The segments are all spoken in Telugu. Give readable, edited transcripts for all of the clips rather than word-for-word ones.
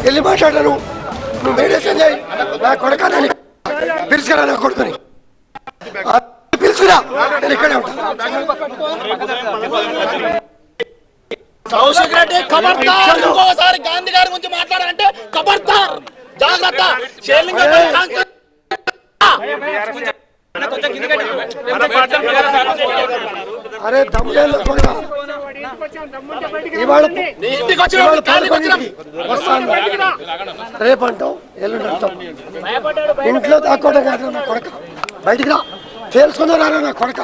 వెళ్ళి మాట్లాడాను. నువ్వు మేడేషన్ చేయి, నా కొడుకని పిలుచుకురా, నా కొడుకుని పిలుచుకురా, నేను ఇక్కడే ఉంటాను. కౌశిక్ రెడ్డి ఖబర్దార్, ఇంకోసారి గాంధీ గారి గురించి మాట్లాడాలంటే ఖబర్దార్, జాగ్రత్త. అరే దమ్ములు ఇవాళ వస్తాను, రేపు అంటాం, ఎల్లుండి అంటాం. ఇంట్లో దాక్కోవడం కాదు నా కొడక, బయటికి రా, తెలుసుకుందా నా కొడక.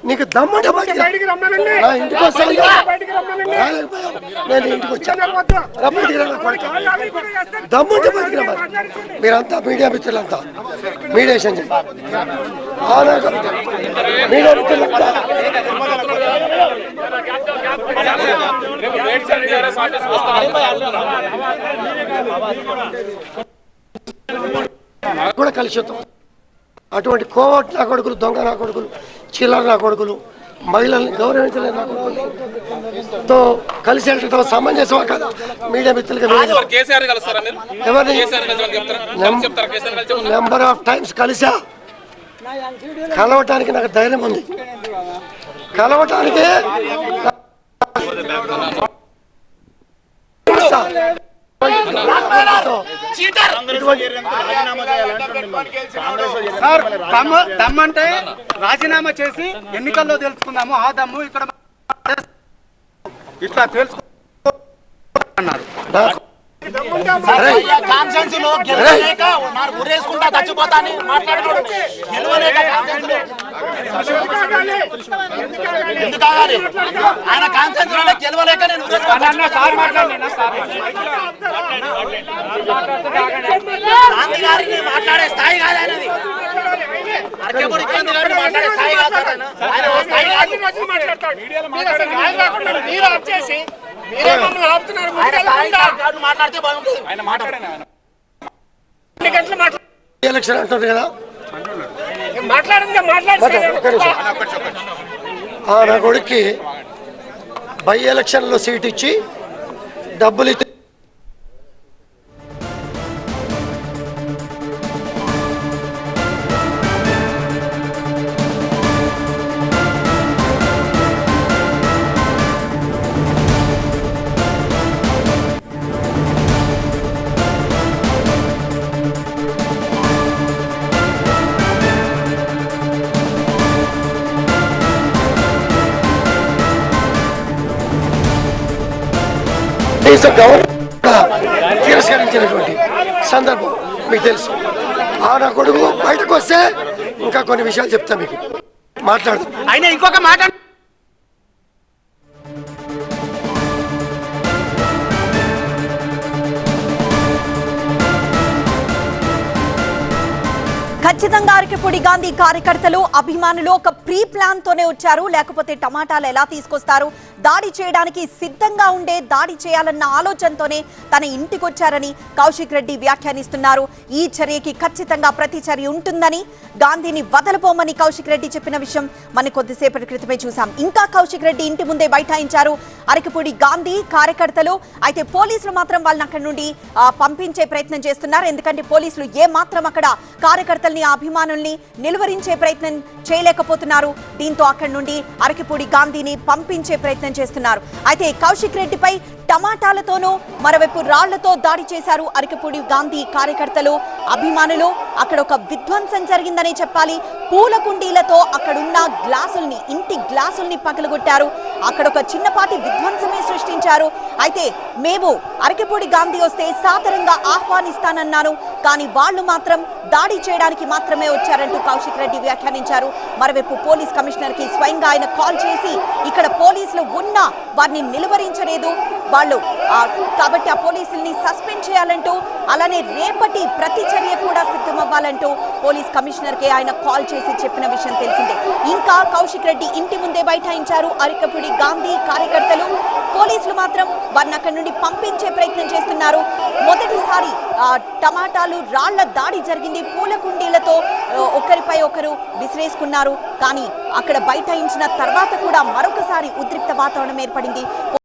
నీకు దమ్ముంటే బయటికి నా ఇంటికి వస్తాను, నేను ఇంటికి వచ్చాను, బయటికి రా నా కొడక. దమ్ముంటే బయటికి రా. మీరంతా మీడియా మిత్రులంతా మీడియేషన్ చేయండి. మీడియా మిత్రులంతా కూడా కలిసి వస్తాం. అటువంటి కోవట్ నా కొడుకులు, దొంగ నా కొడుకులు, చిల్లర నా కొడుకులు, మహిళల్ని గౌరవించలేదు నా కొడుకులతో కలిసి వెళ్ళటం సమంజసమా కదా? మీడియా మిత్రులుగా నెంబర్ ఆఫ్ టైమ్స్ కలిసా, కలవటానికి నాకు ధైర్యం ఉంది. కలవటానికి దమ్మంటే రాజీనామా చేసి ఎన్నికల్లో తెలుసుకుందాము, ఆ దమ్ము ఇక్కడ ఇట్లా తెలుసుకున్నారు. ఆయన కాన్సెన్స్ గెలవలేక నేను గాంధీ గారిని మాట్లాడే స్థాయి కాదు ఆయనది. అరకేపూడి గాంధీ గారిని మాట్లాడే స్థాయి కాదు. మాట్లాడితే బాగుంటుంది. ఎలక్షన్ అంటారు కదా, నా కొడుక్కి బై ఎలక్షన్లో సీట్ ఇచ్చి డబ్బులు ఇచ్చి తిరస్కరించినటువంటి సందర్భం మీకు తెలుసు. నా కొడుకు బయటకు వస్తే ఇంకా కొన్ని విషయాలు చెప్తా మీకు, మాట్లాడదాం. అయినా ఇంకొక మాట, ఖచ్చితంగా అరకెపూడి గాంధీ కార్యకర్తలు, అభిమానులు ఒక ప్రీ ప్లాన్ తోనే వచ్చారు. లేకపోతే టమాటాలు ఎలా తీసుకొస్తారు? దాడి చేయడానికి సిద్ధంగా ఉండే, దాడి చేయాలన్న ఆలోచనతోనే తన ఇంటికి వచ్చారని కౌశిక్ రెడ్డి వ్యాఖ్యానిస్తున్నారు. ఈ చర్యకి ఖచ్చితంగా ప్రతిచర్య ఉంటుందని, గాంధీని వదలబోమని కౌశిక్ రెడ్డి చెప్పిన విషయం మనం కొద్దిసేపటి క్రితమే చూసాం. ఇంకా కౌశిక్ రెడ్డి ఇంటి ముందే బైఠాయించారు అరకెపూడి గాంధీ కార్యకర్తలు. అయితే పోలీసులు మాత్రం వాళ్ళని అక్కడి నుండి పంపించే ప్రయత్నం చేస్తున్నారు. ఎందుకంటే పోలీసులు ఏ మాత్రం అక్కడ కార్యకర్తల్ని, అభిమానుల్ని నిలువరించే ప్రయత్నం చేయలేకపోతున్నారు. దీంతో అక్కడి నుండి అరకెపూడి గాంధీని పంపించే ప్రయత్నం చేస్తున్నారు. అయితే కౌశిక్ రెడ్డిపై టమాటాలతోనూ మరోవైపు రాళ్లతో దాడి చేశారు అరకెపూడి గాంధీ కార్యకర్తలు, అభిమానులు. అక్కడ ఒక విధ్వంసం జరిగిందనే చెప్పాలి. పూల కుండీలతో అక్కడున్న గ్లాసుల్ని, ఇంటి గ్లాసుల్ని పగలగొట్టారు. అక్కడ ఒక చిన్నపాటి విధ్వంసమే సృష్టించారు. అయితే మేము అరకెపూడి గాంధీ వస్తే సాదరంగా ఆహ్వానిస్తానన్నాను, కానీ వాళ్ళు మాత్రం దాడి చేయడానికి మాత్రమే వచ్చారంటూ కౌశిక్ రెడ్డి వ్యాఖ్యానించారు. మరోవైపు పోలీస్ కమిషనర్ కి స్వయంగా ఆయన కాల్ చేసి ఇక్కడ పోలీసులు ఉన్నా వారిని నిలువరించలేదు వాళ్ళు, కాబట్టి ఆ పోలీసుల్ని సస్పెండ్ చేయాలంటూ, అలానే రేపటి ప్రతిచర్య కూడా సిద్ధమవ్వాలంటూ పోలీస్ కమిషనర్ కి ఆయన కాల్ చేసి చెప్పిన విషయం తెలిసిందే. ఇంకా కౌశిక్ రెడ్డి ఇంటి ముందే బైఠాయించారు అరకెపూడి గాంధీ కార్యకర్తలు. పోలీసులు మాత్రం వారిని అక్కడి నుండి పంపించే ప్రయత్నం చేస్తున్నారు. మొదటిసారి టమాటాలు, రాళ్ల దాడి జరిగింది. పూల కుండీలతో ఒకరిపై ఒకరు విసిరేసుకున్నారు. కానీ అక్కడ బైఠాయించిన తర్వాత కూడా మరొకసారి ఉద్రిక్త వాతావరణం ఏర్పడింది.